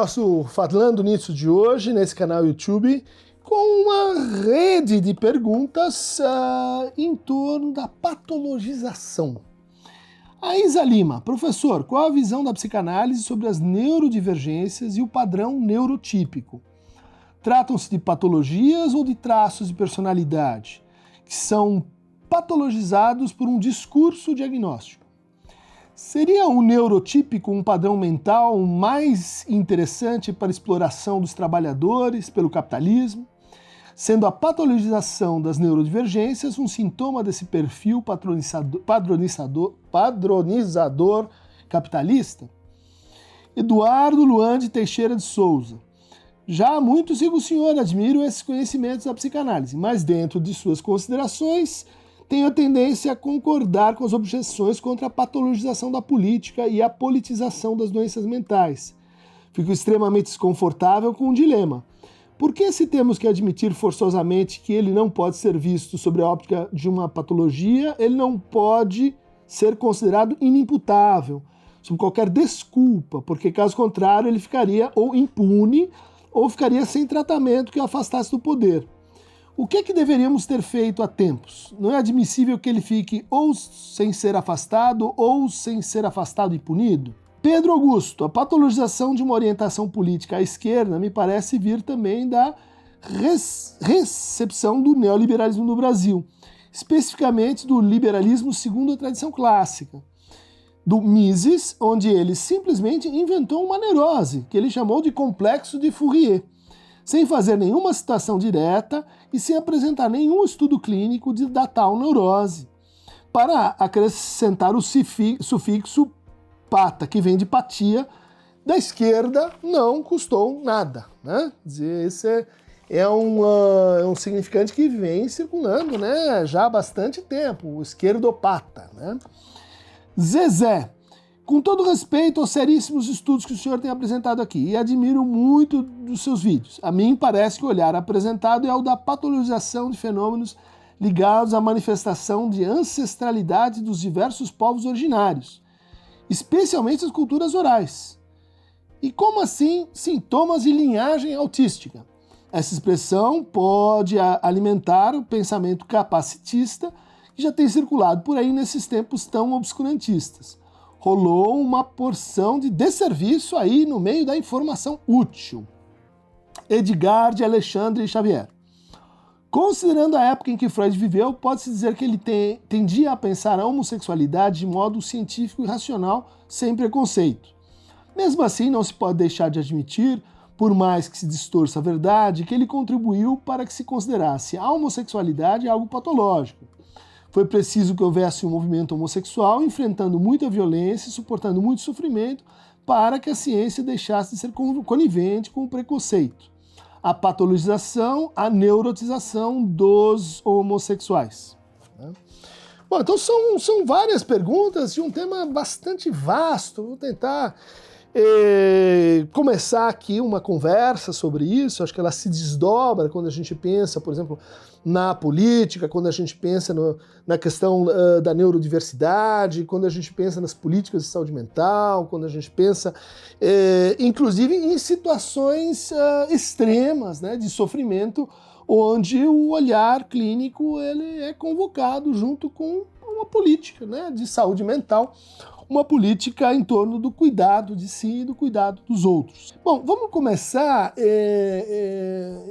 nosso Falando Nisso de hoje, nesse canal YouTube, com uma rede de perguntas em torno da patologização. A Isa Lima: professor, qual a visão da psicanálise sobre as neurodivergências e o padrão neurotípico? Tratam-se de patologias ou de traços de personalidade que são patologizados por um discurso diagnóstico? Seria o neurotípico um padrão mental mais interessante para a exploração dos trabalhadores pelo capitalismo, sendo a patologização das neurodivergências um sintoma desse perfil padronizador capitalista? Eduardo Luande Teixeira de Souza: já há muito sigo o senhor, admiro esses conhecimentos da psicanálise, mas dentro de suas considerações tenho a tendência a concordar com as objeções contra a patologização da política e a politização das doenças mentais. Fico extremamente desconfortável com um dilema. Por que, se temos que admitir forçosamente que ele não pode ser visto sobre a óptica de uma patologia, ele não pode ser considerado inimputável, sob qualquer desculpa, porque caso contrário ele ficaria ou impune ou ficaria sem tratamento que o afastasse do poder? O que é que deveríamos ter feito há tempos? Não é admissível que ele fique ou sem ser afastado ou sem ser afastado e punido? Pedro Augusto: a patologização de uma orientação política à esquerda me parece vir também da recepção do neoliberalismo no Brasil, especificamente do liberalismo segundo a tradição clássica, do Mises, onde ele simplesmente inventou uma neurose, que ele chamou de complexo de Fourier, sem fazer nenhuma citação direta e sem apresentar nenhum estudo clínico da tal neurose, para acrescentar o sufixo pata, que vem de patia, da esquerda não custou nada, né? Quer dizer, esse é um significante que vem circulando, né, já há bastante tempo, o esquerdopata, né? Zezé: com todo respeito aos seríssimos estudos que o senhor tem apresentado aqui, e admiro muito dos seus vídeos, a mim parece que o olhar apresentado é o da patologização de fenômenos ligados à manifestação de ancestralidade dos diversos povos originários, especialmente as culturas orais. E como assim sintomas de linhagem autística? Essa expressão pode alimentar o pensamento capacitista que já tem circulado por aí nesses tempos tão obscurantistas. Rolou uma porção de desserviço aí no meio da informação útil. Edgar de Alexandre Xavier: considerando a época em que Freud viveu, pode-se dizer que ele tendia a pensar a homossexualidade de modo científico e racional, sem preconceito. Mesmo assim, não se pode deixar de admitir, por mais que se distorça a verdade, que ele contribuiu para que se considerasse a homossexualidade algo patológico. Foi preciso que houvesse um movimento homossexual enfrentando muita violência e suportando muito sofrimento para que a ciência deixasse de ser conivente com o preconceito, a patologização, a neurotização dos homossexuais. Bom, então são várias perguntas de um tema bastante vasto. Vou tentar começar aqui uma conversa sobre isso. Acho que ela se desdobra quando a gente pensa, por exemplo, na política, quando a gente pensa na questão da neurodiversidade, quando a gente pensa nas políticas de saúde mental, quando a gente pensa, inclusive, em situações extremas, né, de sofrimento, onde o olhar clínico ele é convocado junto com uma política, né, de saúde mental, uma política em torno do cuidado de si e do cuidado dos outros. Bom, vamos começar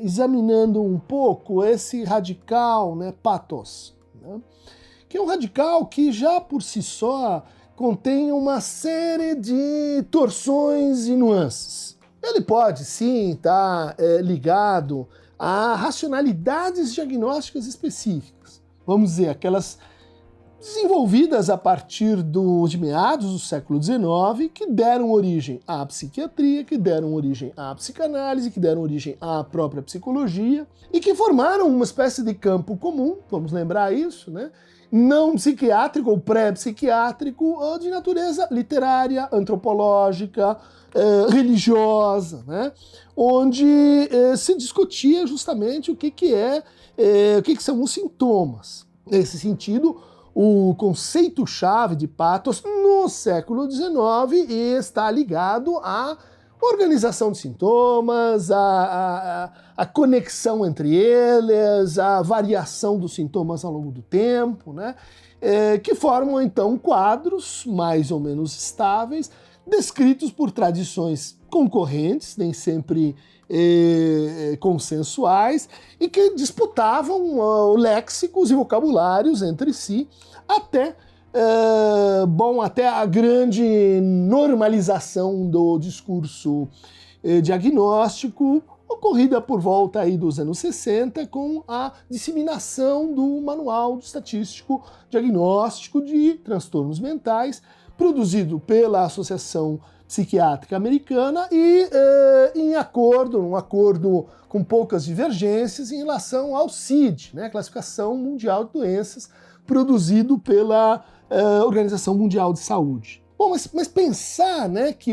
examinando um pouco esse radical, né, pathos, né, que é um radical que já por si só contém uma série de torções e nuances. Ele pode sim estar ligado a racionalidades diagnósticas específicas, vamos dizer, aquelas desenvolvidas a partir de meados do século XIX, que deram origem à psiquiatria, que deram origem à psicanálise, que deram origem à própria psicologia, e que formaram uma espécie de campo comum, vamos lembrar isso, né? Não psiquiátrico ou pré-psiquiátrico, de natureza literária, antropológica, religiosa, né? Onde se discutia justamente o que são os sintomas. Nesse sentido, o conceito-chave de pathos no século XIX está ligado a organização de sintomas, a conexão entre eles, a variação dos sintomas ao longo do tempo, né? Que formam então quadros mais ou menos estáveis, descritos por tradições concorrentes, nem sempre consensuais, e que disputavam léxicos e vocabulários entre si, até a grande normalização do discurso diagnóstico, ocorrida por volta aí dos anos 60, com a disseminação do Manual Estatístico Diagnóstico de Transtornos Mentais, produzido pela Associação Psiquiátrica Americana e num acordo com poucas divergências em relação ao CID, né, Classificação Mundial de Doenças, produzido pela Organização Mundial de Saúde. Bom, mas pensar, né, que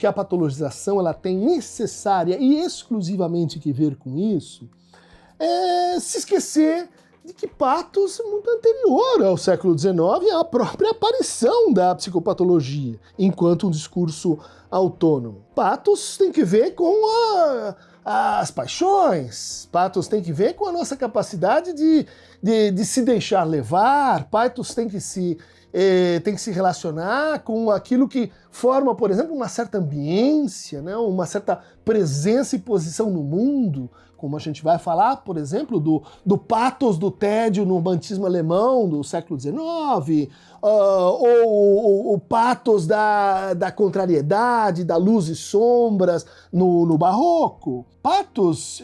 a patologização ela tem necessária e exclusivamente que ver com isso, é se esquecer de que Patos é muito anterior ao século XIX e à própria aparição da psicopatologia, enquanto um discurso autônomo. Patos tem que ver com as paixões, Patos tem que ver com a nossa capacidade de se deixar levar, Patos tem que se relacionar com aquilo que forma, por exemplo, uma certa ambiência, né, uma certa presença e posição no mundo, como a gente vai falar, por exemplo, do pathos do tédio no romantismo alemão do século XIX, ou o pathos da contrariedade, da luz e sombras no barroco. Pathos,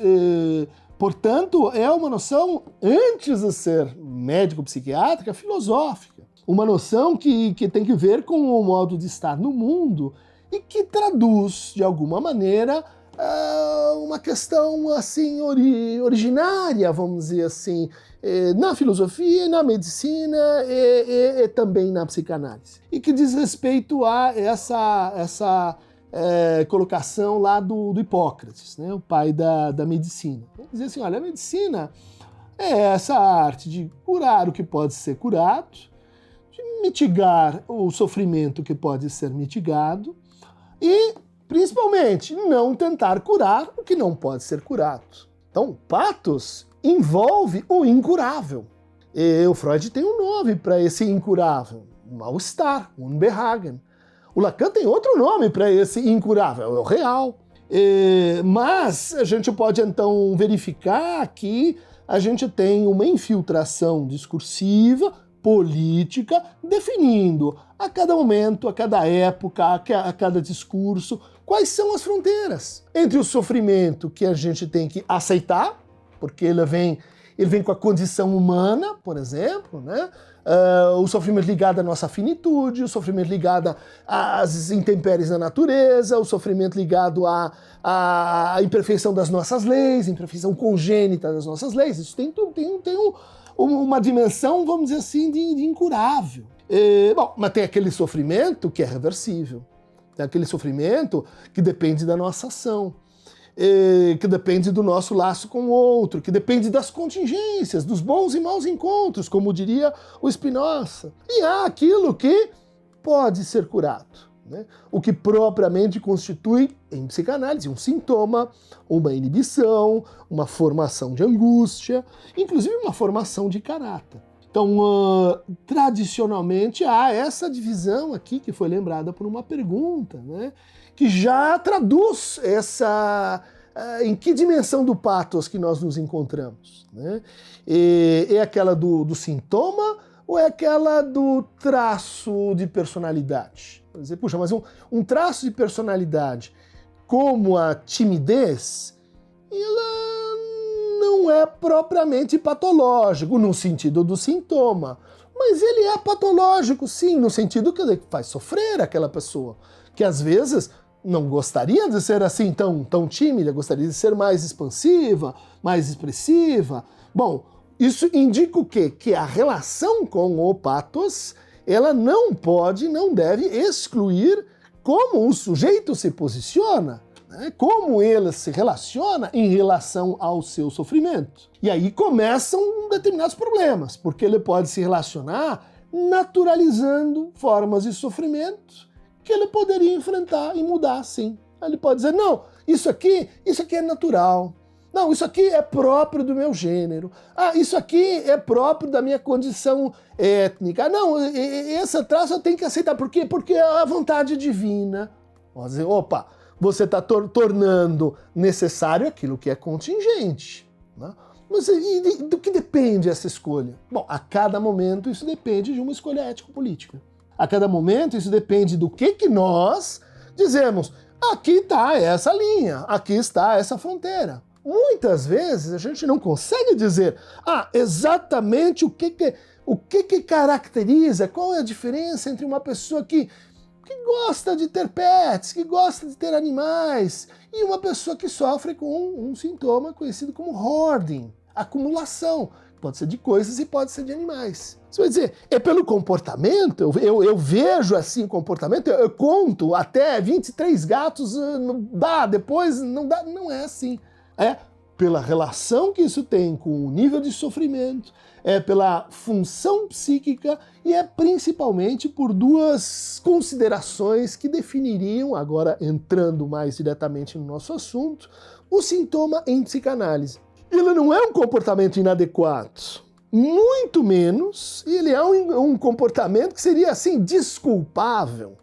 portanto, é uma noção, antes de ser médico-psiquiátrica, filosófica. Uma noção que tem que ver com o modo de estar no mundo e que traduz, de alguma maneira, uma questão assim originária, vamos dizer assim, na filosofia, na medicina e também na psicanálise. E que diz respeito a essa colocação lá do Hipócrates, né, o pai da medicina. Ele dizia assim, olha, a medicina é essa arte de curar o que pode ser curado, de mitigar o sofrimento que pode ser mitigado e, principalmente, não tentar curar o que não pode ser curado. Então, pathos envolve o incurável. E o Freud tem um nome para esse incurável, o mal-estar, o Unbehagen. O Lacan tem outro nome para esse incurável, é o real. Mas a gente pode, então, verificar que a gente tem uma infiltração discursiva, política, definindo a cada momento, a cada época, a cada discurso, quais são as fronteiras entre o sofrimento que a gente tem que aceitar, porque ele vem com a condição humana, por exemplo, né? O sofrimento ligado à nossa finitude, o sofrimento ligado às intempéries da natureza, o sofrimento ligado à imperfeição das nossas leis, imperfeição congênita das nossas leis. Isso tem uma dimensão, vamos dizer assim, de incurável. Mas tem aquele sofrimento que é reversível. Tem aquele sofrimento que depende da nossa ação, que depende do nosso laço com o outro, que depende das contingências, dos bons e maus encontros, como diria o Spinoza. E há aquilo que pode ser curado, né? O que propriamente constitui, em psicanálise, um sintoma, uma inibição, uma formação de angústia, inclusive uma formação de caráter. Então, tradicionalmente, há essa divisão aqui, que foi lembrada por uma pergunta, né, que já traduz em que dimensão do pathos que nós nos encontramos, né? É aquela do sintoma ou é aquela do traço de personalidade? Quer dizer, puxa, mas um traço de personalidade como a timidez, ela não é propriamente patológico no sentido do sintoma, mas ele é patológico, sim, no sentido que ele faz sofrer aquela pessoa, que às vezes não gostaria de ser assim tão tímida, gostaria de ser mais expansiva, mais expressiva. Bom, isso indica o quê? Que a relação com o pathos, ela não deve excluir como o sujeito se posiciona, né? Como ele se relaciona em relação ao seu sofrimento. E aí começam determinados problemas, porque ele pode se relacionar naturalizando formas de sofrimento que ele poderia enfrentar e mudar, sim. Ele pode dizer, não, isso aqui é natural. Não, isso aqui é próprio do meu gênero. Ah, isso aqui é próprio da minha condição étnica. Não, esse traço eu tenho que aceitar. Por quê? Porque é a vontade divina. Vamos dizer, opa, você está tornando necessário aquilo que é contingente. Né? Mas do que depende essa escolha? Bom, a cada momento isso depende de uma escolha ético-política. A cada momento isso depende do que nós dizemos. Aqui está essa linha, aqui está essa fronteira. Muitas vezes a gente não consegue dizer exatamente o que caracteriza, qual é a diferença entre uma pessoa que gosta de ter pets, que gosta de ter animais, e uma pessoa que sofre com um sintoma conhecido como hoarding, acumulação. Pode ser de coisas e pode ser de animais. Você vai dizer, é pelo comportamento? Eu vejo assim o comportamento, eu conto até 23 gatos, depois não dá. Não é assim. É pela relação que isso tem com o nível de sofrimento, é pela função psíquica e é principalmente por duas considerações que definiriam, agora entrando mais diretamente no nosso assunto, o sintoma em psicanálise. Ele não é um comportamento inadequado, muito menos, ele é um comportamento que seria assim desculpável.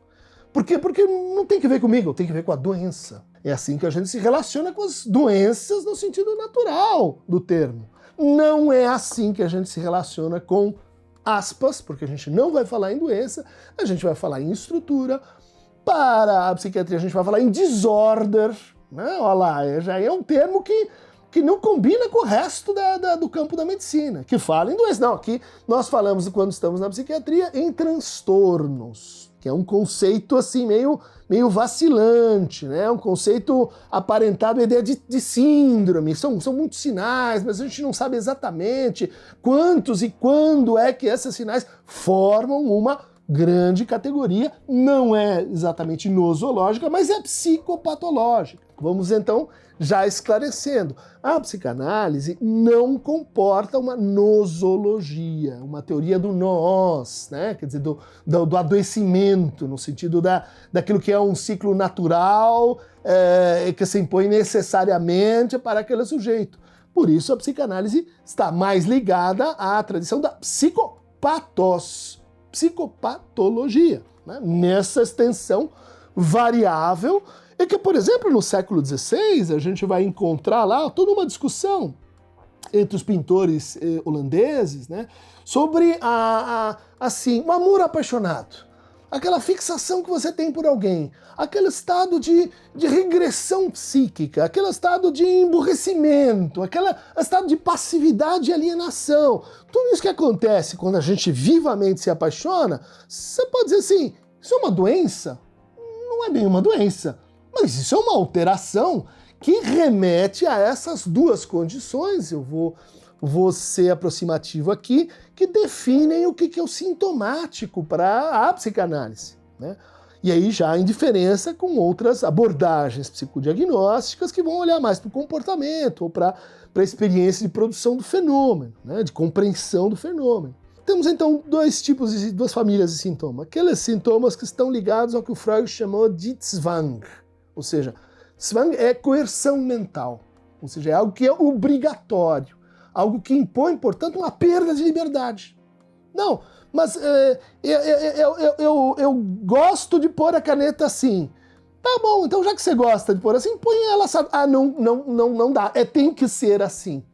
Por quê? Porque não tem que ver comigo, tem que ver com a doença. É assim que a gente se relaciona com as doenças no sentido natural do termo. Não é assim que a gente se relaciona com aspas, porque a gente não vai falar em doença, a gente vai falar em estrutura. Para a psiquiatria a gente vai falar em disorder, né? Olha lá, já é um termo que não combina com o resto do campo da medicina, que fala em doença. Não, aqui nós falamos, quando estamos na psiquiatria, em transtornos, que é um conceito assim meio vacilante, né? Um conceito aparentado, a ideia de síndrome. São muitos sinais, mas a gente não sabe exatamente quantos e quando é que esses sinais formam uma grande categoria. Não é exatamente nosológica, mas é psicopatológica. Vamos então já esclarecendo. A psicanálise não comporta uma nosologia, uma teoria do nós, né? Quer dizer, do adoecimento, no sentido daquilo que é um ciclo natural que se impõe necessariamente para aquele sujeito. Por isso a psicanálise está mais ligada à tradição da psicopatologia, né? Nessa extensão variável. É que, por exemplo, no século XVI, a gente vai encontrar lá toda uma discussão entre os pintores holandeses, né, sobre o amor apaixonado, aquela fixação que você tem por alguém, aquele estado de regressão psíquica, aquele estado de emburrecimento, aquele estado de passividade e alienação. Tudo isso que acontece quando a gente vivamente se apaixona, você pode dizer assim, isso é uma doença? Não é bem uma doença. Mas isso é uma alteração que remete a essas duas condições, eu vou ser aproximativo aqui, que definem o que é o sintomático para a psicanálise, né? E aí já em diferença com outras abordagens psicodiagnósticas que vão olhar mais para o comportamento ou para a experiência de produção do fenômeno, né? De compreensão do fenômeno. Temos então duas famílias de sintomas. Aqueles sintomas que estão ligados ao que o Freud chamou de Zwang. Ou seja, Zwang é coerção mental, ou seja, é algo que é obrigatório, algo que impõe, portanto, uma perda de liberdade. Não, mas eu gosto de pôr a caneta assim. Tá bom, então já que você gosta de pôr assim, põe ela, sabe? Não dá, tem que ser assim.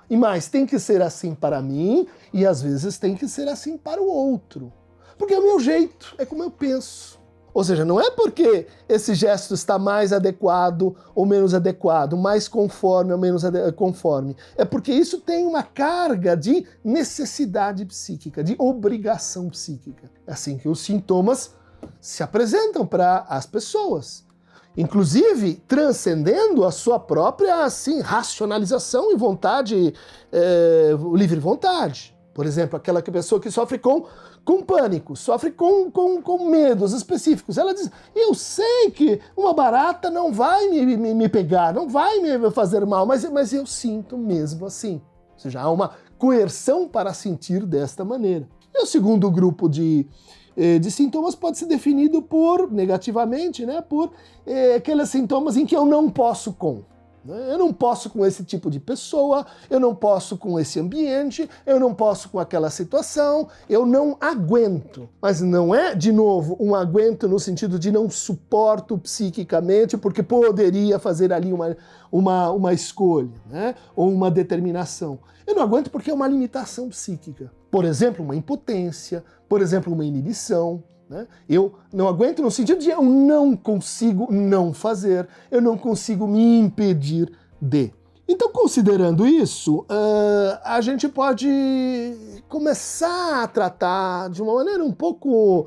E mais, tem que ser assim para mim e às vezes tem que ser assim para o outro. Porque é o meu jeito, é como eu penso. Ou seja, não é porque esse gesto está mais adequado ou menos adequado, mais conforme ou menos conforme. É porque isso tem uma carga de necessidade psíquica, de obrigação psíquica. É assim que os sintomas se apresentam para as pessoas. Inclusive, transcendendo a sua própria assim, racionalização e vontade, livre vontade. Por exemplo, aquela pessoa que sofre com pânico, sofre com medos específicos. Ela diz, eu sei que uma barata não vai me pegar, não vai me fazer mal, mas eu sinto mesmo assim. Ou seja, há uma coerção para sentir desta maneira. E o segundo grupo de de sintomas pode ser definido negativamente, né, por aqueles sintomas em que eu não posso com. Eu não posso com esse tipo de pessoa, eu não posso com esse ambiente, eu não posso com aquela situação, eu não aguento. Mas não é, de novo, um aguento no sentido de não suporto psiquicamente porque poderia fazer ali uma escolha, né? Ou uma determinação. Eu não aguento porque é uma limitação psíquica. Por exemplo, uma impotência, por exemplo, uma inibição. Né? Eu não aguento no sentido de eu não consigo não fazer, eu não consigo me impedir de. Então, considerando isso, a gente pode começar a tratar de uma maneira um pouco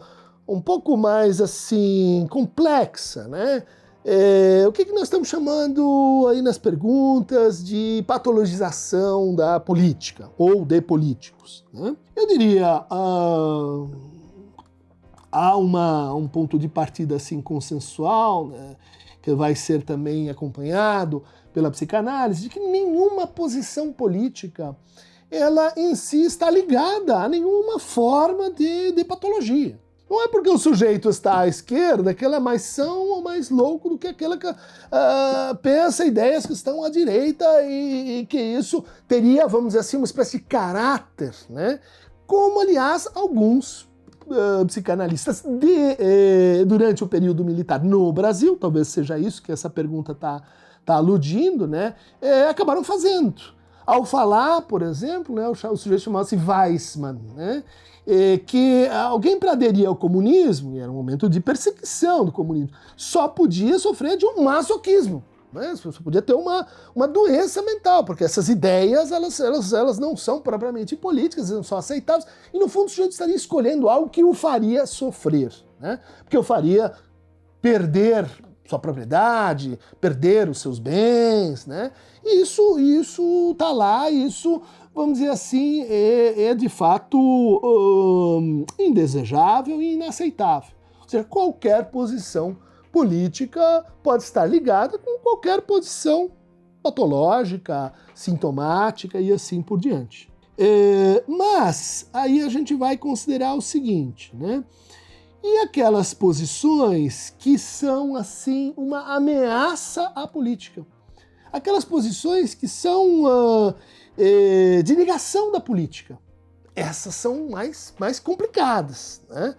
mais assim complexa, né? O que nós estamos chamando aí nas perguntas de patologização da política ou de políticos, né? Eu diria há um ponto de partida assim consensual, né, que vai ser também acompanhado pela psicanálise, de que nenhuma posição política ela em si está ligada a nenhuma forma de patologia. Não é porque o sujeito está à esquerda que ele é mais são ou mais louco do que aquele que pensa ideias que estão à direita e que isso teria, vamos dizer assim, uma espécie de caráter, né? Como, aliás, alguns psicanalistas durante o período militar no Brasil, talvez seja isso que essa pergunta está aludindo, né, acabaram fazendo. Ao falar, por exemplo, né, o sujeito chamava-se Weissmann, né, que alguém para aderir ao comunismo, e era um momento de perseguição do comunismo, só podia sofrer de um masoquismo. Né? Você podia ter uma doença mental, porque essas ideias elas não são propriamente políticas, não são aceitáveis, e no fundo o sujeito estaria escolhendo algo que o faria sofrer, né? Porque o faria perder sua propriedade, perder os seus bens, né? E isso tá lá, isso, vamos dizer assim, é de fato indesejável e inaceitável. Ou seja, qualquer posição política pode estar ligada com qualquer posição patológica, sintomática e assim por diante. Mas aí a gente vai considerar o seguinte, né? E aquelas posições que são, assim, uma ameaça à política? Aquelas posições que são de negação da política. Essas são mais complicadas, né?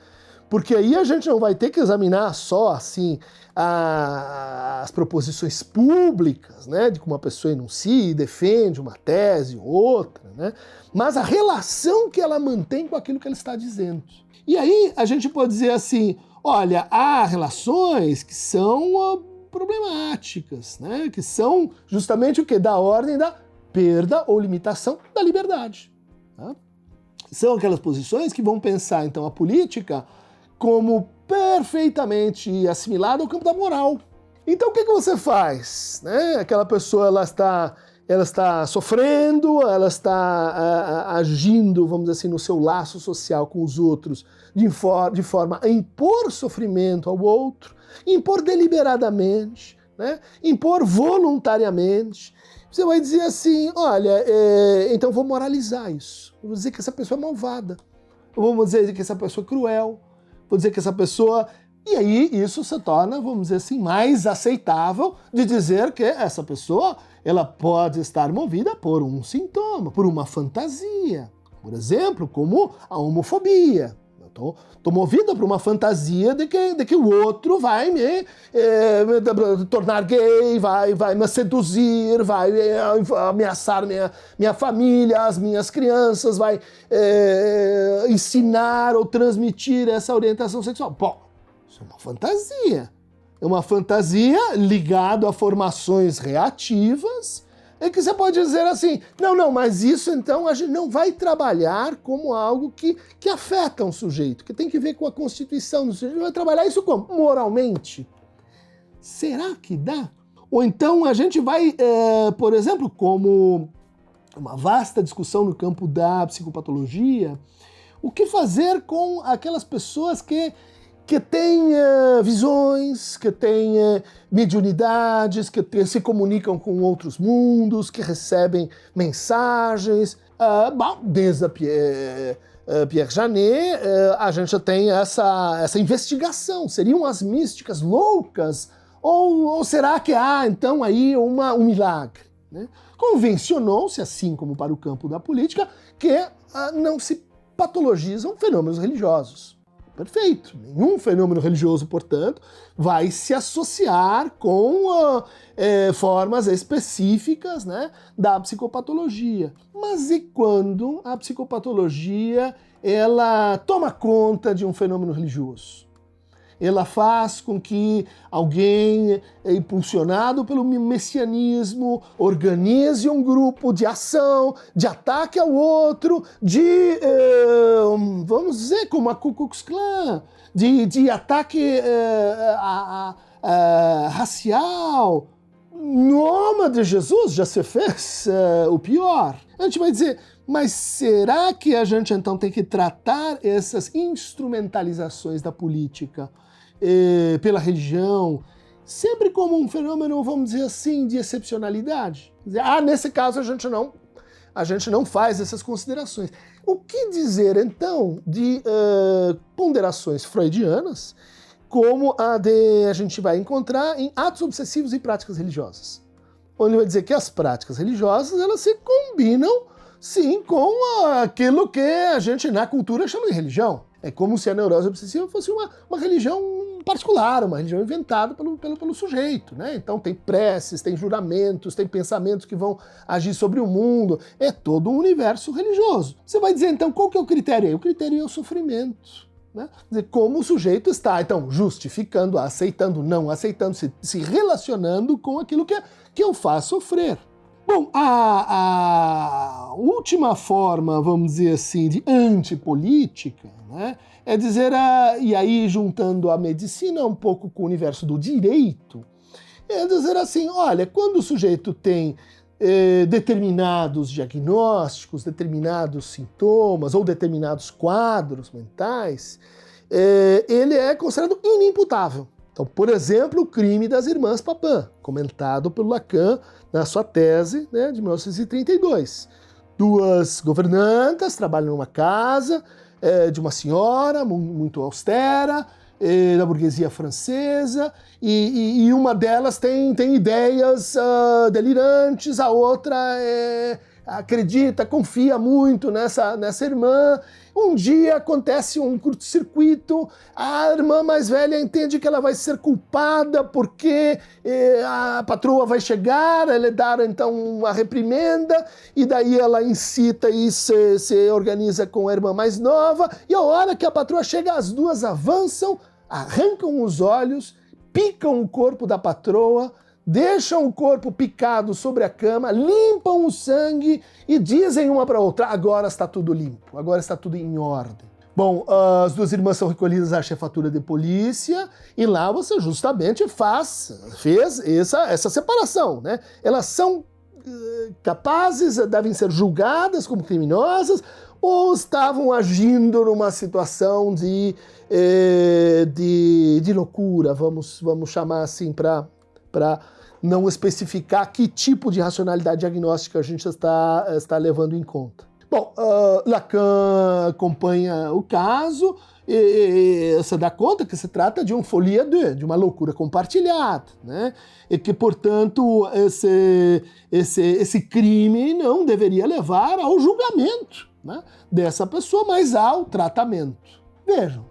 Porque aí a gente não vai ter que examinar só assim as proposições públicas, né, de como uma pessoa enuncia e defende uma tese ou outra, né, mas a relação que ela mantém com aquilo que ela está dizendo. E aí a gente pode dizer assim, olha, há relações que são problemáticas, né, que são justamente o que? Da ordem da perda ou limitação da liberdade. Tá? São aquelas posições que vão pensar, então, a política como perfeitamente assimilada ao campo da moral. Então o que você faz? Né? Aquela pessoa ela está sofrendo, ela está agindo, vamos dizer assim, no seu laço social com os outros de forma a impor sofrimento ao outro, impor deliberadamente, né? Impor voluntariamente. Você vai dizer assim, olha, então vou moralizar isso. Eu vou dizer que essa pessoa é malvada. Vamos dizer que essa pessoa é cruel. Vou dizer que essa pessoa... E aí isso se torna, vamos dizer assim, mais aceitável de dizer que essa pessoa ela pode estar movida por um sintoma, por uma fantasia. Por exemplo, como a homofobia. Eu estou movida por uma fantasia de que o outro vai me tornar gay, vai me seduzir, vai ameaçar minha família, as minhas crianças, vai ensinar ou transmitir essa orientação sexual. Bom, isso é uma fantasia. É uma fantasia ligada a formações reativas, é que você pode dizer assim, não, mas isso então a gente não vai trabalhar como algo que afeta um sujeito, que tem que ver com a constituição do sujeito, vai trabalhar isso como? Moralmente. Será que dá? Ou então a gente vai, por exemplo, como uma vasta discussão no campo da psicopatologia, o que fazer com aquelas pessoas que têm visões, que têm mediunidades, que se comunicam com outros mundos, que recebem mensagens. Desde a Pierre Janet, a gente tem essa investigação. Seriam as místicas loucas? Ou será que há, então, aí um milagre? Né? Convencionou-se, assim como para o campo da política, que não se patologizam fenômenos religiosos. Perfeito. Nenhum fenômeno religioso, portanto, vai se associar com formas específicas, né, da psicopatologia. Mas e quando a psicopatologia ela toma conta de um fenômeno religioso? Ela faz com que alguém, impulsionado pelo messianismo, organize um grupo de ação, de ataque ao outro, vamos dizer, como a Ku Klux Klan, de ataque racial. No nome de Jesus já se fez o pior. A gente vai dizer, mas será que a gente então tem que tratar essas instrumentalizações da política pela religião sempre como um fenômeno, vamos dizer assim, de excepcionalidade? Nesse caso a gente não faz essas considerações. O que dizer então de ponderações freudianas como a gente vai encontrar em atos obsessivos e práticas religiosas? Onde vai dizer que as práticas religiosas elas se combinam sim com aquilo que a gente na cultura chama de religião. É como se a neurose obsessiva fosse uma religião particular, uma religião inventada pelo sujeito, né? Então tem preces, tem juramentos, tem pensamentos que vão agir sobre o mundo, é todo um universo religioso. Você vai dizer então qual que é o critério aí? O critério é o sofrimento. Né? Quer dizer, como o sujeito está, então, justificando, aceitando, não aceitando, se relacionando com aquilo que o faz sofrer. Bom, a última forma, vamos dizer assim, de antipolítica, né, é dizer, e aí juntando a medicina um pouco com o universo do direito, é dizer assim, olha, quando o sujeito tem determinados diagnósticos, determinados sintomas ou determinados quadros mentais, ele é considerado inimputável. Então, por exemplo, o crime das irmãs Papin, comentado pelo Lacan na sua tese, né, de 1932. Duas governantas trabalham numa casa de uma senhora muito austera, da burguesia francesa, e uma delas tem ideias delirantes, a outra acredita, confia muito nessa irmã. Um dia acontece um curto-circuito, a irmã mais velha entende que ela vai ser culpada porque a patroa vai chegar, ela dá então uma reprimenda, e daí ela incita e se organiza com a irmã mais nova, e a hora que a patroa chega, as duas avançam, arrancam os olhos, picam o corpo da patroa, deixam o corpo picado sobre a cama, limpam o sangue e dizem uma para outra, agora está tudo limpo, agora está tudo em ordem. Bom, as duas irmãs são recolhidas à chefatura de polícia e lá você justamente fez essa separação, né? Elas são capazes, devem ser julgadas como criminosas ou estavam agindo numa situação de loucura, vamos chamar assim para não especificar que tipo de racionalidade diagnóstica a gente está levando em conta. Bom, Lacan acompanha o caso e se dá conta que se trata de uma folie de uma loucura compartilhada, né? E que, portanto, esse crime não deveria levar ao julgamento, né, dessa pessoa, mas ao tratamento. Vejam,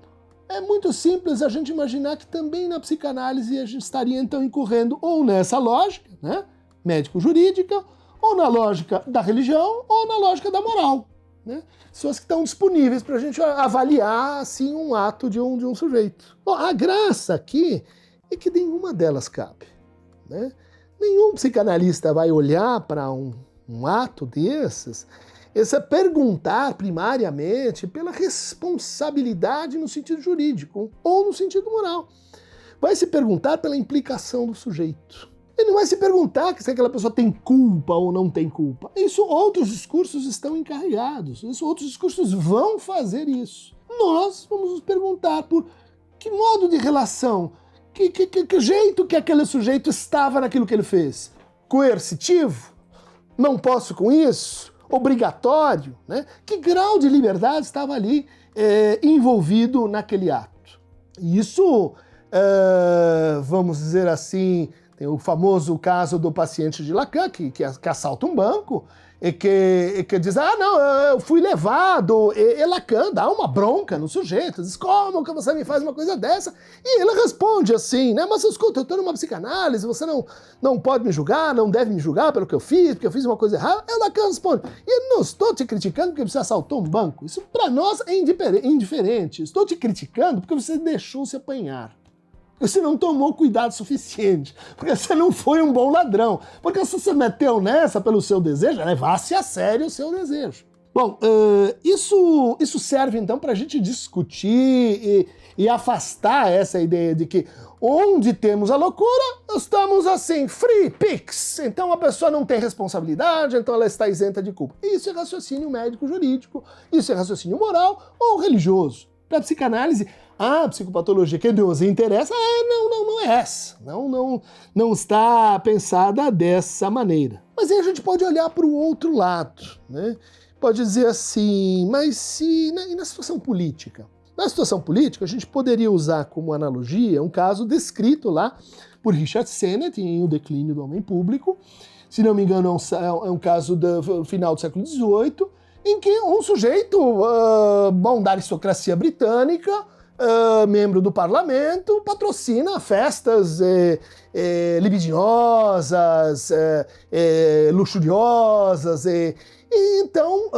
é muito simples a gente imaginar que também na psicanálise a gente estaria então incorrendo ou nessa lógica, né, médico-jurídica, ou na lógica da religião, ou na lógica da moral, né? Pessoas que estão disponíveis para a gente avaliar assim um ato de um sujeito. Bom, a graça aqui é que nenhuma delas cabe, né? Nenhum psicanalista vai olhar para um ato desses e se perguntar primariamente pela responsabilidade no sentido jurídico ou no sentido moral. Vai se perguntar pela implicação do sujeito. Ele não vai se perguntar se aquela pessoa tem culpa ou não tem culpa. Isso outros discursos estão encarregados. Isso outros discursos vão fazer isso. Nós vamos nos perguntar por que modo de relação, que jeito que aquele sujeito estava naquilo que ele fez. Coercitivo? Não posso com isso? obrigatório, né? Que grau de liberdade estava ali envolvido naquele ato? Isso, vamos dizer assim, tem o famoso caso do paciente de Lacan, que assalta um banco, e que diz, não, eu fui levado, e Lacan dá uma bronca no sujeito, diz, como que você me faz uma coisa dessa? E ele responde assim, né, mas escuta, eu estou numa psicanálise, você não pode me julgar, não deve me julgar pelo que eu fiz, porque eu fiz uma coisa errada. E Lacan responde, eu não estou te criticando porque você assaltou um banco, isso para nós é indiferente, estou te criticando porque você deixou se apanhar. Você não tomou cuidado suficiente, porque você não foi um bom ladrão, porque se você meteu nessa pelo seu desejo, levasse a sério o seu desejo. Bom, isso serve então para a gente discutir e afastar essa ideia de que onde temos a loucura, estamos assim, free picks. Então a pessoa não tem responsabilidade, então ela está isenta de culpa. Isso é raciocínio médico-jurídico, isso é raciocínio moral ou religioso. Para a psicanálise, a psicopatologia que nos interessa, não é essa. Não está pensada dessa maneira. Mas aí a gente pode olhar para o outro lado, né? Pode dizer assim, mas e na situação política? Na situação política, a gente poderia usar como analogia um caso descrito lá por Richard Sennett em O Declínio do Homem Público. Se não me engano, é um caso do final do século XVIII, em que um sujeito, da aristocracia britânica, membro do parlamento, patrocina festas libidinosas, luxuriosas, e então,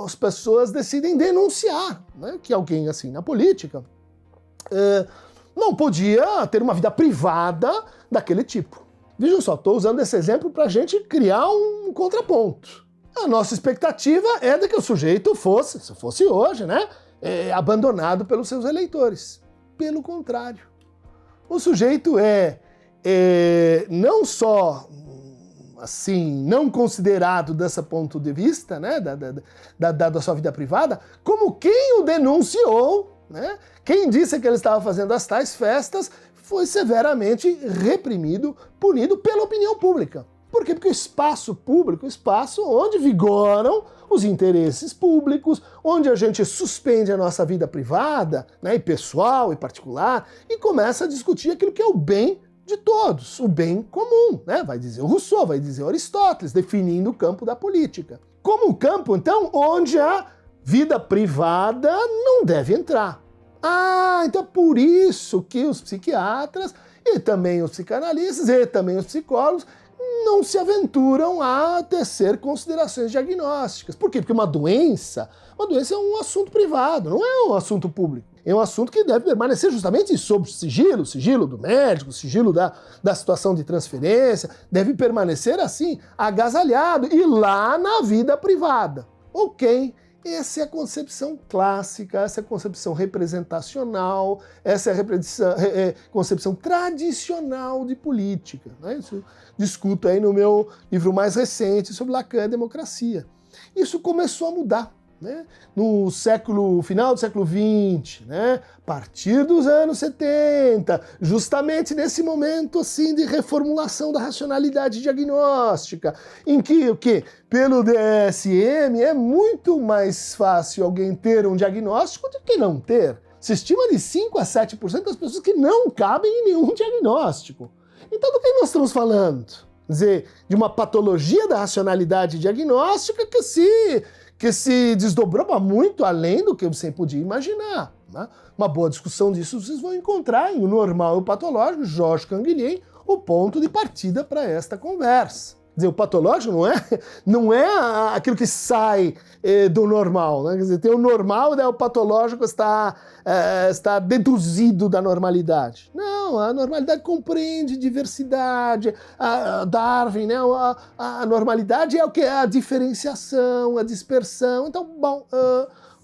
as pessoas decidem denunciar, né, que alguém assim na política não podia ter uma vida privada daquele tipo. Vejam só, estou usando esse exemplo para a gente criar um contraponto. A nossa expectativa é de que o sujeito fosse, se fosse hoje, né, abandonado pelos seus eleitores. Pelo contrário, o sujeito não só assim, não considerado desse ponto de vista, né, da sua vida privada, como quem o denunciou, né, quem disse que ele estava fazendo as tais festas, foi severamente reprimido, punido pela opinião pública. Por quê? Porque o espaço público, o espaço onde vigoram os interesses públicos, onde a gente suspende a nossa vida privada, né, e pessoal e particular, e começa a discutir aquilo que é o bem de todos, o bem comum, né? Vai dizer o Rousseau, vai dizer Aristóteles, definindo o campo da política. Como um campo, então, onde a vida privada não deve entrar. Então é por isso que os psiquiatras, e também os psicanalistas, e também os psicólogos, não se aventuram a tecer considerações diagnósticas. Por quê? Porque uma doença é um assunto privado, não é um assunto público. É um assunto que deve permanecer justamente sob sigilo do médico, sigilo da situação de transferência, deve permanecer assim, agasalhado, e lá na vida privada. Ok, essa é a concepção clássica, essa é a concepção representacional, essa é a concepção tradicional de política, né? Isso discuto aí no meu livro mais recente sobre Lacan e democracia. Isso começou a mudar, né? No final do século XX, né? A partir dos anos 70, justamente nesse momento assim de reformulação da racionalidade diagnóstica, em que o quê? Pelo DSM é muito mais fácil alguém ter um diagnóstico do que não ter. Se estima de 5 a 7% das pessoas que não cabem em nenhum diagnóstico. Então do que nós estamos falando? Quer dizer, de uma patologia da racionalidade diagnóstica que se desdobrou para muito além do que você podia imaginar, né? Uma boa discussão disso vocês vão encontrar em O Normal e o Patológico, Georges Canguilhem, o ponto de partida para esta conversa. Quer dizer, o patológico não é aquilo que sai do normal, né? Quer dizer, tem o normal e daí o patológico está deduzido da normalidade. Não, a normalidade compreende diversidade, Darwin, né? A normalidade é o que? A diferenciação, a dispersão. Então,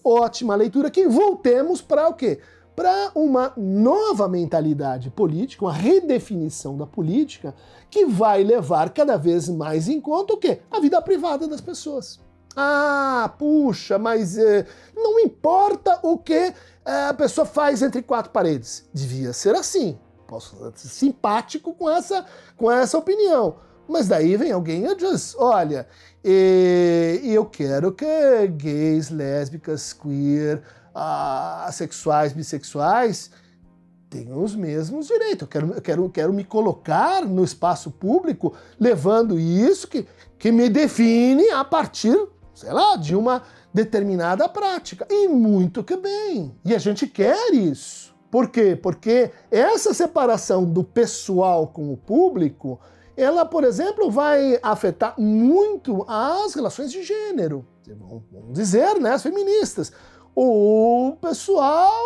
ótima leitura, que voltemos para o quê? Para uma nova mentalidade política, uma redefinição da política, que vai levar cada vez mais em conta o quê? A vida privada das pessoas. Puxa, mas não importa o que a pessoa faz entre quatro paredes. Devia ser assim. Posso ser simpático com essa opinião. Mas daí vem alguém e diz, olha, eu quero que gays, lésbicas, queer, assexuais, bissexuais tenham os mesmos direitos. Eu quero me colocar no espaço público levando isso que me define a partir, sei lá, de uma determinada prática. E muito que bem. E a gente quer isso. Por quê? Porque essa separação do pessoal com o público, ela, por exemplo, vai afetar muito as relações de gênero. Vamos dizer, né, as feministas. O pessoal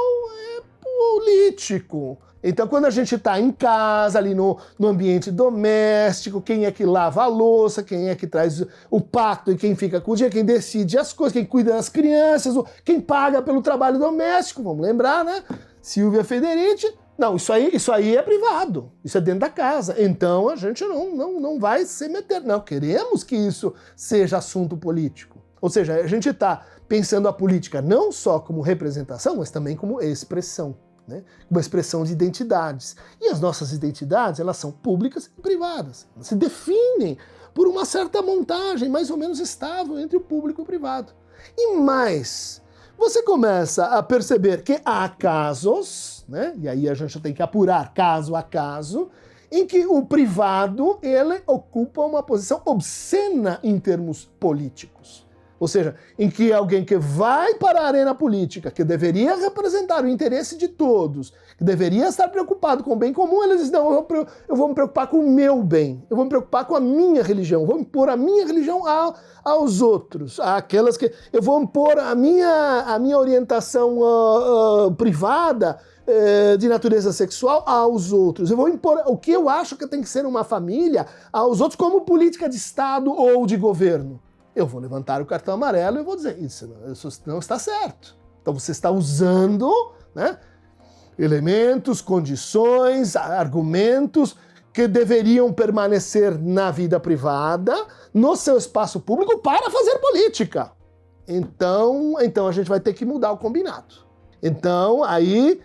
é político. Então, quando a gente está em casa, ali no ambiente doméstico, quem é que lava a louça, quem é que traz o pacto e quem fica com o dia, quem decide as coisas, quem cuida das crianças, quem paga pelo trabalho doméstico, vamos lembrar, né? Silvia Federici. Não, isso aí é privado, isso é dentro da casa. Então a gente não vai se meter. Não, queremos que isso seja assunto político. Ou seja, a gente está pensando a política não só como representação, mas também como expressão, né? Uma expressão de identidades. E as nossas identidades, elas são públicas e privadas. Elas se definem por uma certa montagem mais ou menos estável entre o público e o privado. E mais, você começa a perceber que há casos, né? E aí a gente tem que apurar caso a caso, em que o privado ele ocupa uma posição obscena em termos políticos. Ou seja, em que alguém que vai para a arena política, que deveria representar o interesse de todos, que deveria estar preocupado com o bem comum, ele diz, não, eu vou me preocupar com o meu bem, eu vou me preocupar com a minha religião, vou impor a minha religião aos outros, àquelas que... Eu vou impor a minha orientação privada de natureza sexual aos outros. Eu vou impor o que eu acho que tem que ser uma família aos outros como política de Estado ou de governo. Eu vou levantar o cartão amarelo e vou dizer, isso não está certo. Então você está usando, né, elementos, condições, argumentos que deveriam permanecer na vida privada, no seu espaço público, para fazer política. Então a gente vai ter que mudar o combinado. Então, aí...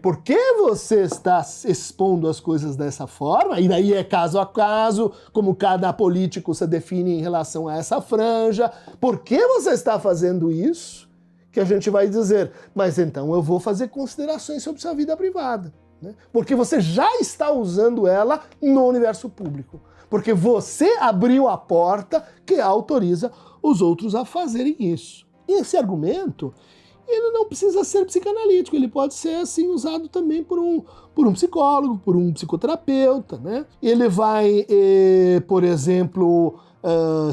por que você está expondo as coisas dessa forma? E daí é caso a caso, como cada político se define em relação a essa franja. Por que você está fazendo isso? Que a gente vai dizer, mas então eu vou fazer considerações sobre sua vida privada, né? Porque você já está usando ela no universo público. Porque você abriu a porta que autoriza os outros a fazerem isso. E esse argumento... ele não precisa ser psicanalítico, ele pode ser assim usado também por um psicólogo, por um psicoterapeuta, né? Ele vai, por exemplo,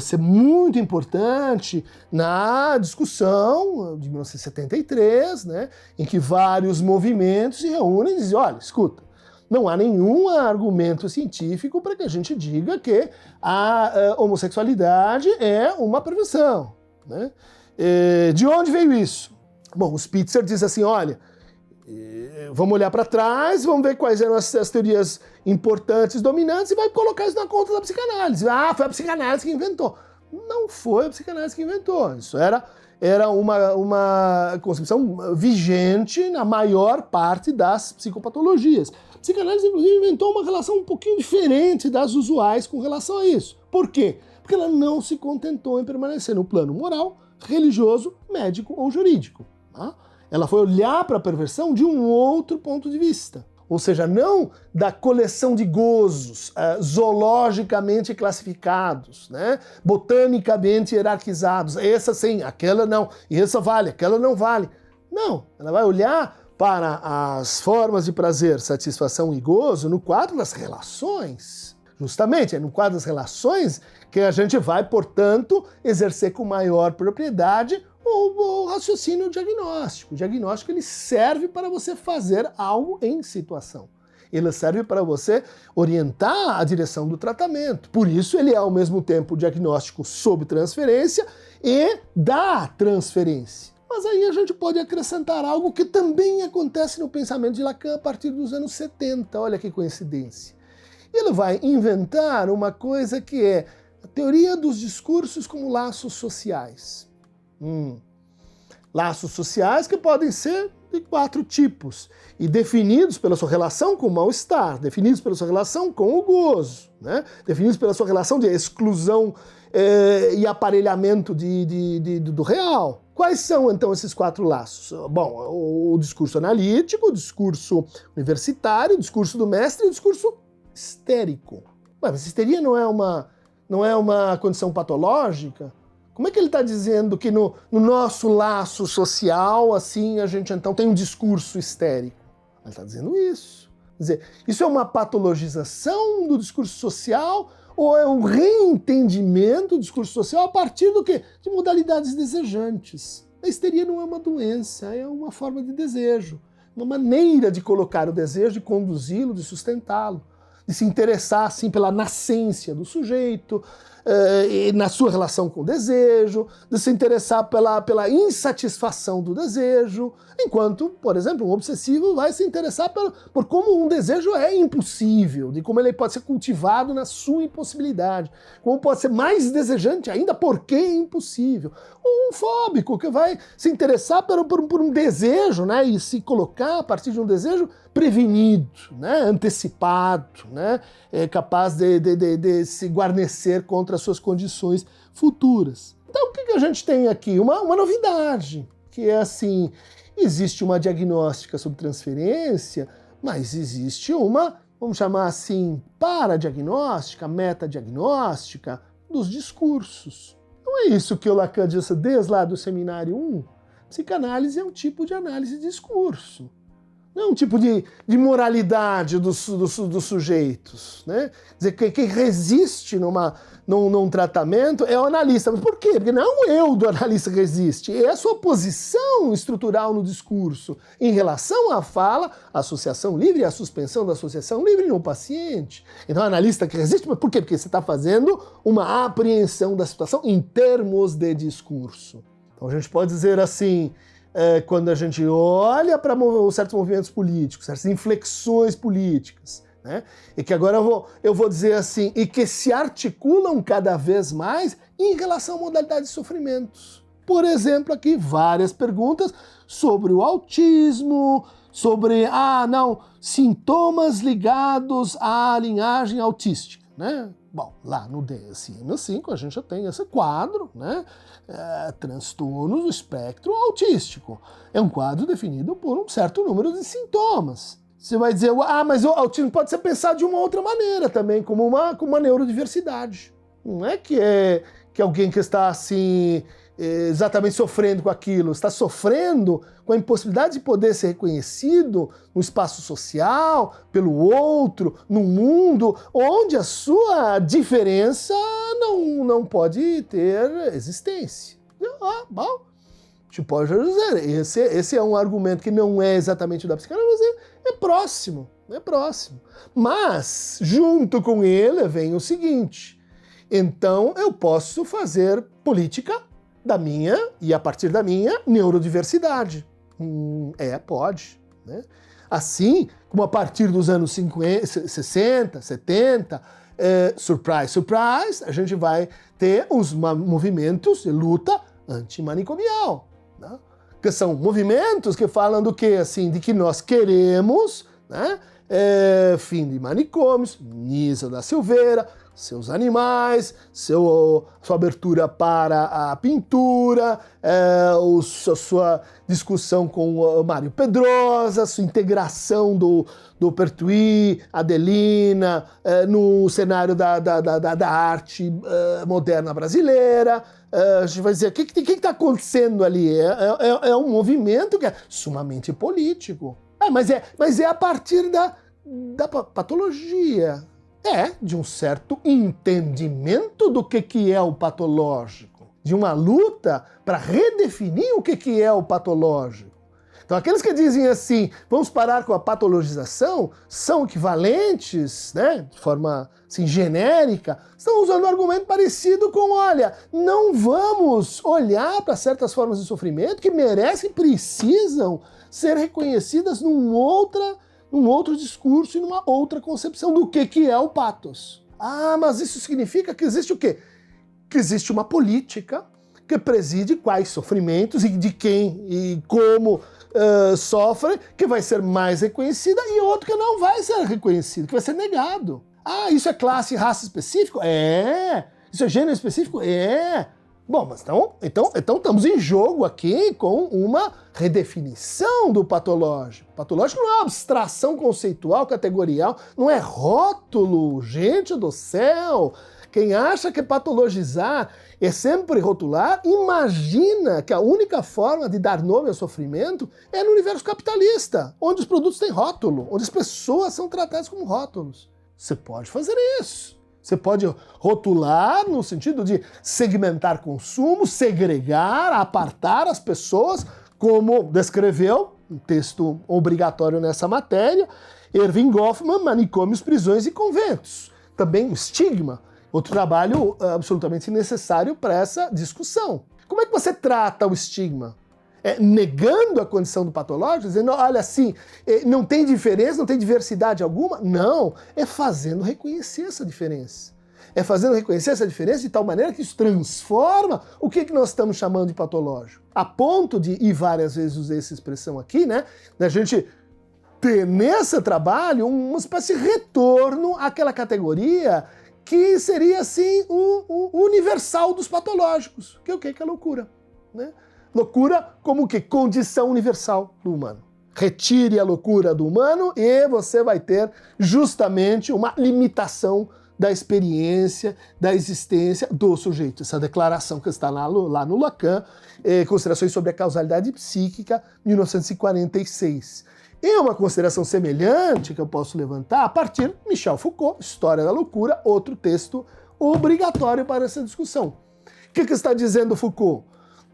ser muito importante na discussão de 1973, né? Em que vários movimentos se reúnem e dizem, olha, escuta, não há nenhum argumento científico para que a gente diga que a homossexualidade é uma perversão, né? De onde veio isso? Bom, o Spitzer diz assim, olha, vamos olhar para trás, vamos ver quais eram as teorias importantes, dominantes, e vai colocar isso na conta da psicanálise. Ah, foi a psicanálise que inventou. Não foi a psicanálise que inventou. Isso era uma concepção vigente na maior parte das psicopatologias. A psicanálise, inclusive, inventou uma relação um pouquinho diferente das usuais com relação a isso. Por quê? Porque ela não se contentou em permanecer no plano moral, religioso, médico ou jurídico. Ela foi olhar para a perversão de um outro ponto de vista. Ou seja, não da coleção de gozos zoologicamente classificados, né? Botanicamente hierarquizados. Essa sim, aquela não. E essa vale, aquela não vale. Não, ela vai olhar para as formas de prazer, satisfação e gozo no quadro das relações. Justamente, é no quadro das relações que a gente vai, portanto, exercer com maior propriedade o raciocínio diagnóstico. O diagnóstico ele serve para você fazer algo em situação. Ele serve para você orientar a direção do tratamento. Por isso ele é ao mesmo tempo diagnóstico sob transferência e da transferência. Mas aí a gente pode acrescentar algo que também acontece no pensamento de Lacan a partir dos anos 70. Olha que coincidência. Ele vai inventar uma coisa que é a teoria dos discursos como laços sociais. Laços sociais que podem ser de 4 tipos, e definidos pela sua relação com o mal-estar, definidos pela sua relação com o gozo, né? Definidos pela sua relação de exclusão e aparelhamento do real. Quais são, então, esses 4 laços? Bom, o discurso analítico, o discurso universitário, o discurso do mestre e o discurso histérico. Mas histeria não é uma condição patológica? Como é que ele está dizendo que no nosso laço social, assim, a gente então tem um discurso histérico? Ele está dizendo isso. Quer dizer, isso é uma patologização do discurso social ou é um reentendimento do discurso social a partir do quê? De modalidades desejantes. A histeria não é uma doença, é uma forma de desejo, uma maneira de colocar o desejo, de conduzi-lo, de sustentá-lo, de se interessar assim pela nascência do sujeito, na sua relação com o desejo, de se interessar pela insatisfação do desejo, enquanto, por exemplo, um obsessivo vai se interessar por como um desejo é impossível, de como ele pode ser cultivado na sua impossibilidade, como pode ser mais desejante ainda porque é impossível. Um fóbico que vai se interessar por um desejo, né, e se colocar a partir de um desejo prevenido, né, antecipado, né, capaz de se guarnecer contra as suas condições futuras. Então o que a gente tem aqui? Uma novidade, que é assim, existe uma diagnóstica sobre transferência, mas existe uma, vamos chamar assim, paradiagnóstica, metadiagnóstica dos discursos. Não é isso que o Lacan disse desde lá do seminário 1? Psicanálise é um tipo de análise de discurso. Não é um tipo de moralidade dos sujeitos, né? Quer dizer, quem resiste num tratamento é o analista. Mas por quê? Porque não é o eu do analista que resiste, é a sua posição estrutural no discurso em relação à fala, a associação livre e a suspensão da associação livre no paciente. Então, o analista que resiste, mas por quê? Porque você está fazendo uma apreensão da situação em termos de discurso. Então, a gente pode dizer assim, quando a gente olha para certos movimentos políticos, certas inflexões políticas, né? E que agora eu vou dizer assim, e que se articulam cada vez mais em relação a modalidades de sofrimentos. Por exemplo, aqui várias perguntas sobre o autismo, sobre, sintomas ligados à linhagem autística, né? Bom, lá no DSM-5 a gente já tem esse quadro, né? Transtornos do espectro autístico. É um quadro definido por um certo número de sintomas. Você vai dizer, mas o autismo pode ser pensado de uma outra maneira também, como uma neurodiversidade. Não é que alguém que está assim, exatamente sofrendo com aquilo, está sofrendo com a impossibilidade de poder ser reconhecido no espaço social, pelo outro, no mundo, onde a sua diferença não pode ter existência. Bom, a gente pode dizer, esse é um argumento que não é exatamente da psicanálise, mas é próximo. Mas, junto com ele, vem o seguinte, então eu posso fazer política da minha, e a partir da minha, neurodiversidade. Pode. Né? Assim como a partir dos anos 60, 70, surprise, surprise, a gente vai ter os movimentos de luta antimanicomial. Né? Que são movimentos que falam do que? Assim, de que nós queremos, né? Fim de manicômios, Nisa da Silveira, seus animais, sua abertura para a pintura, sua discussão com o Mário Pedrosa, sua integração do Pertuis, Adelina, no cenário da arte moderna brasileira. A gente vai dizer, o que está acontecendo ali? É um movimento que é sumamente político. Mas é a partir da patologia. De um certo entendimento do que é o patológico, de uma luta para redefinir o que é o patológico. Então, aqueles que dizem assim, vamos parar com a patologização, são equivalentes, né, de forma assim, genérica, estão usando um argumento parecido com, olha, não vamos olhar para certas formas de sofrimento que merecem e precisam ser reconhecidas num outro discurso e numa outra concepção do que é o pathos. Mas isso significa que existe o quê? Que existe uma política que preside quais sofrimentos e de quem e como sofre, que vai ser mais reconhecida, e outro que não vai ser reconhecido, que vai ser negado. Ah, isso é classe e raça específico? É. Isso é gênero específico? É. Bom, mas então estamos em jogo aqui com uma redefinição do patológico. Patológico não é uma abstração conceitual, categorial, não é rótulo, gente do céu. Quem acha que patologizar é sempre rotular, imagina que a única forma de dar nome ao sofrimento é no universo capitalista, onde os produtos têm rótulo, onde as pessoas são tratadas como rótulos. Você pode fazer isso. Você pode rotular no sentido de segmentar consumo, segregar, apartar as pessoas, como descreveu um texto obrigatório nessa matéria, Erving Goffman, Manicômios, Prisões e Conventos. Também o estigma, outro trabalho absolutamente necessário para essa discussão. Como é que você trata o estigma? Negando a condição do patológico, dizendo, olha, assim, não tem diferença, não tem diversidade alguma? Não, é fazendo reconhecer essa diferença. É fazendo reconhecer essa diferença de tal maneira que isso transforma o que nós estamos chamando de patológico. A ponto de, e várias vezes usei essa expressão aqui, né, da gente ter nesse trabalho uma espécie de retorno àquela categoria que seria, assim, o universal dos patológicos, que é o que? Que é a loucura, né? Loucura como o quê? Condição universal do humano. Retire a loucura do humano e você vai ter justamente uma limitação da experiência, da existência do sujeito. Essa declaração que está lá no Lacan, Considerações sobre a Causalidade Psíquica, 1946. E uma consideração semelhante que eu posso levantar a partir de Michel Foucault, História da Loucura, outro texto obrigatório para essa discussão. O que está dizendo Foucault?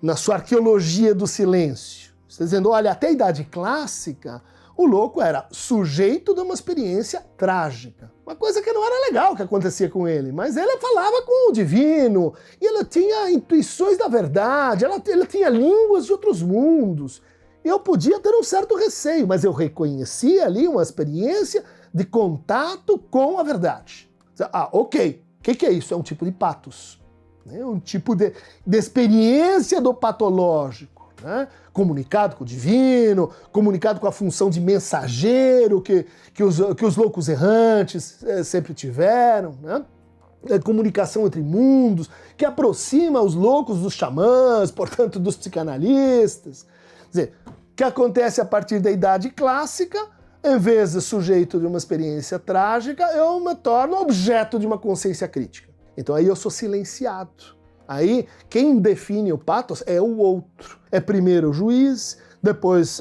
Na sua arqueologia do silêncio. Está dizendo, olha, até a Idade Clássica, o louco era sujeito de uma experiência trágica. Uma coisa que não era legal que acontecia com ele, mas ele falava com o divino, e ele tinha intuições da verdade, ele tinha línguas de outros mundos. Eu podia ter um certo receio, mas eu reconhecia ali uma experiência de contato com a verdade. Ah, ok. O que é isso? É um tipo de patos. Um tipo de experiência do patológico, né? Comunicado com o divino, comunicado com a função de mensageiro que os loucos errantes sempre tiveram, né? Comunicação entre mundos, que aproxima os loucos dos xamãs, portanto dos psicanalistas. Quer dizer, o que acontece a partir da Idade Clássica, em vez de sujeito de uma experiência trágica, eu me torno objeto de uma consciência crítica. Então aí eu sou silenciado. Aí quem define o patos é o outro. É primeiro o juiz, depois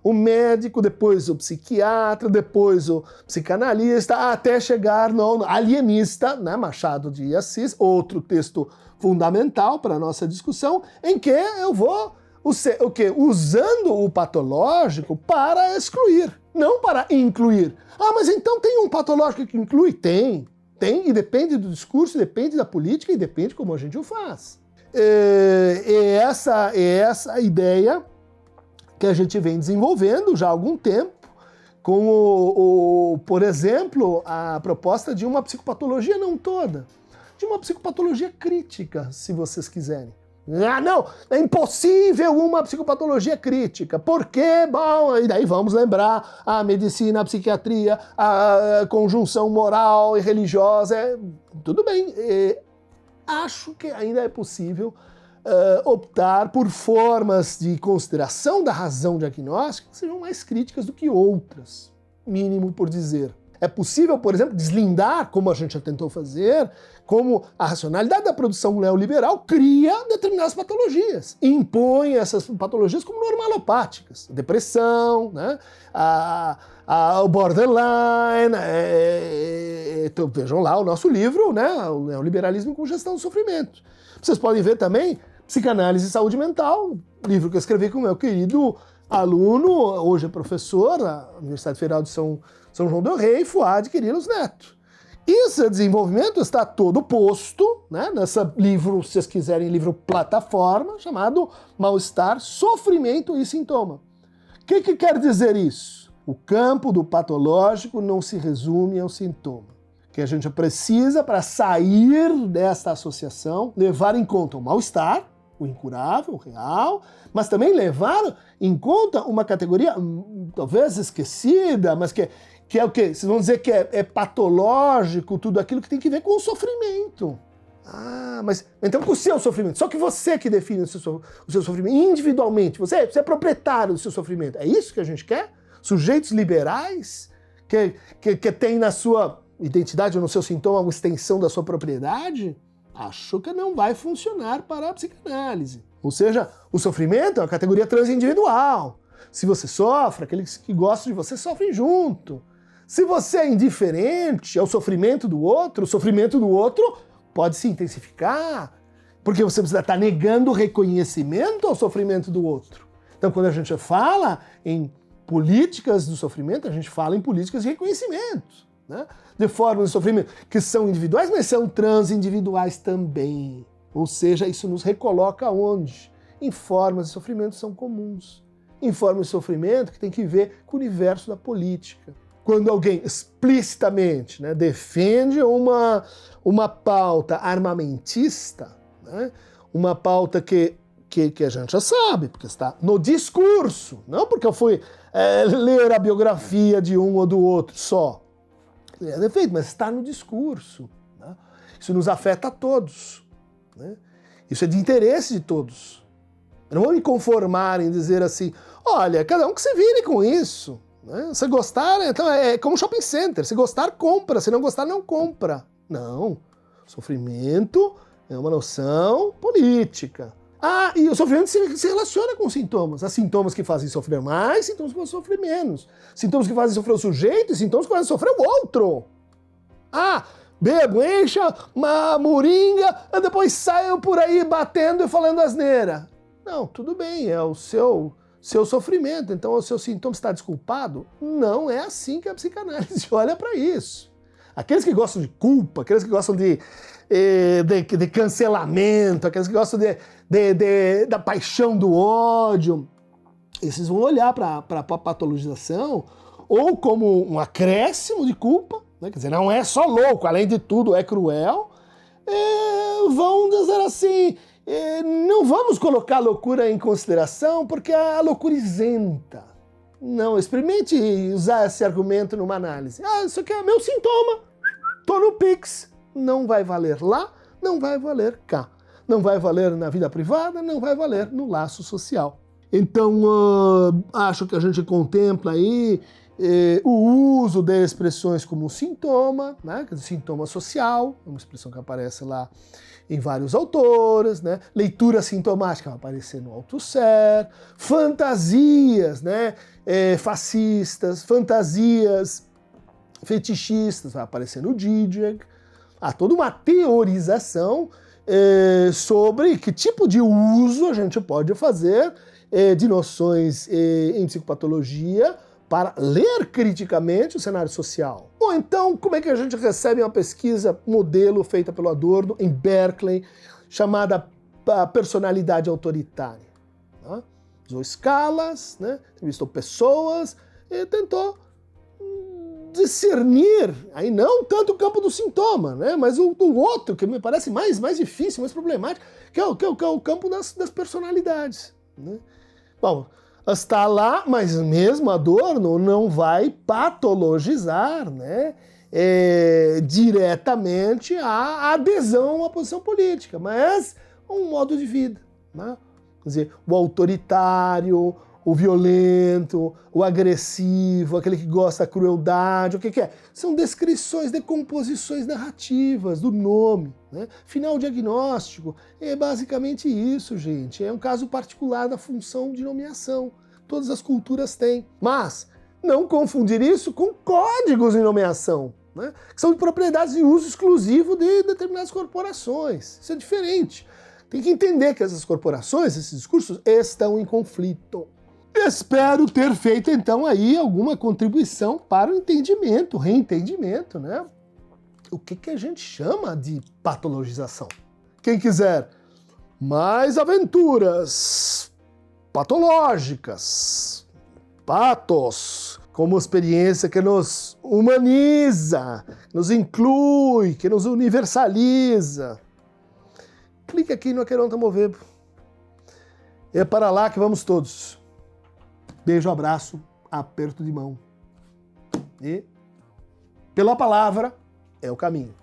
o médico, depois o psiquiatra, depois o psicanalista, até chegar no alienista, né, Machado de Assis, outro texto fundamental para a nossa discussão, em que eu vou usando o patológico para excluir, não para incluir. Ah, mas então tem um patológico que inclui? Tem, e depende do discurso, depende da política e depende como a gente o faz. Essa é essa ideia que a gente vem desenvolvendo já há algum tempo, com, por exemplo, a proposta de uma psicopatologia, não toda, de uma psicopatologia crítica, se vocês quiserem. Ah, não, é impossível uma psicopatologia crítica. Por quê? Bom, e daí vamos lembrar a medicina, a psiquiatria, a conjunção moral e religiosa. Tudo bem, acho que ainda é possível optar por formas de consideração da razão diagnóstica que sejam mais críticas do que outras, mínimo por dizer. É possível, por exemplo, deslindar, como a gente já tentou fazer, como a racionalidade da produção neoliberal cria determinadas patologias, impõe essas patologias como normalopáticas. Depressão, né? O borderline, então, vejam lá o nosso livro, né? O Neoliberalismo com Gestão do Sofrimento. Vocês podem ver também Psicanálise e Saúde Mental, livro que eu escrevi com o meu querido aluno, hoje é professor na Universidade Federal de São João del Rei, Fuad Quirilos Neto. Esse desenvolvimento está todo posto, né, nesse livro, se vocês quiserem, livro plataforma, chamado Mal-Estar, Sofrimento e Sintoma. O que quer dizer isso? O campo do patológico não se resume ao sintoma. O que a gente precisa para sair desta associação, levar em conta o mal-estar, o incurável, o real, mas também levar em conta uma categoria talvez esquecida, mas que é o quê? Vocês vão dizer que é patológico, tudo aquilo que tem que ver com o sofrimento. Ah, mas então com o seu sofrimento. Só que você que define o seu sofrimento individualmente. Você é proprietário do seu sofrimento. É isso que a gente quer? Sujeitos liberais que tem na sua identidade ou no seu sintoma uma extensão da sua propriedade? Acho que não vai funcionar para a psicanálise. Ou seja, o sofrimento é uma categoria transindividual. Se você sofre, aqueles que gostam de você sofrem junto. Se você é indiferente ao sofrimento do outro, o sofrimento do outro pode se intensificar, porque você precisa estar negando o reconhecimento ao sofrimento do outro. Então, quando a gente fala em políticas do sofrimento, a gente fala em políticas de reconhecimento, né? De formas de sofrimento que são individuais, mas são transindividuais também. Ou seja, isso nos recoloca onde? Em formas de sofrimento que são comuns. Em formas de sofrimento que tem que ver com o universo da política. Quando alguém explicitamente, né, defende uma pauta armamentista, né, uma pauta que a gente já sabe, porque está no discurso, não porque eu fui ler a biografia de um ou do outro só. É defeito, mas está no discurso. Né? Isso nos afeta a todos. Né? Isso é de interesse de todos. Eu não vou me conformar em dizer assim, olha, cada um que se vire com isso. Né? Se gostar, então é como shopping center. Se gostar, compra. Se não gostar, não compra. Não. Sofrimento é uma noção política. Ah, e o sofrimento se relaciona com sintomas. Há sintomas que fazem sofrer mais, sintomas que fazem sofrer menos. Sintomas que fazem sofrer o sujeito e sintomas que fazem sofrer o outro. Ah, bebo, encha uma moringa e depois saio por aí batendo e falando asneira. Não, tudo bem, é o seu sofrimento, então o seu sintoma está desculpado. Não é assim que a psicanálise olha para isso. Aqueles que gostam de culpa, aqueles que gostam de cancelamento, aqueles que gostam da paixão do ódio, esses vão olhar para a patologização ou como um acréscimo de culpa, né? Quer dizer, não é só louco, além de tudo é cruel, vão dizer assim, não vamos colocar a loucura em consideração porque a loucura isenta. Não, experimente usar esse argumento numa análise. Ah, isso aqui é meu sintoma, tô no Pix. Não vai valer lá, não vai valer cá. Não vai valer na vida privada, não vai valer no laço social. Então, acho que a gente contempla aí o uso de expressões como sintoma, né? Sintoma social, uma expressão que aparece lá em vários autores, né? Leitura sintomática vai aparecer no Althusser, fantasias, né? Fascistas, fantasias fetichistas vai aparecer no Zizek. Há toda uma teorização sobre que tipo de uso a gente pode fazer de noções em psicopatologia para ler criticamente o cenário social. Ou então, como é que a gente recebe uma pesquisa modelo feita pelo Adorno em Berkeley, chamada personalidade autoritária? Né? Usou escalas, né? Entrevistou pessoas e tentou discernir, aí não tanto o campo do sintoma, né? Mas o outro, que me parece mais difícil, mais problemático, que é o campo das personalidades. Né? Bom, está lá, mas mesmo Adorno não vai patologizar, né, diretamente a adesão a uma posição política, mas um modo de vida. Né? Quer dizer, o autoritário, o violento, o agressivo, aquele que gosta da crueldade, o que é? São descrições, decomposições narrativas do nome. Né? Final diagnóstico é basicamente isso, gente. É um caso particular da função de nomeação. Todas as culturas têm. Mas não confundir isso com códigos de nomeação, né? Que são de propriedades de uso exclusivo de determinadas corporações. Isso é diferente. Tem que entender que essas corporações, esses discursos, estão em conflito. Espero ter feito, então, aí alguma contribuição para o entendimento, reentendimento, né? O que a gente chama de patologização? Quem quiser mais aventuras patológicas, patos, como experiência que nos humaniza, nos inclui, que nos universaliza, clique aqui no Aqueronta Movebo. É para lá que vamos todos. Beijo, abraço, aperto de mão. E pela palavra é o caminho.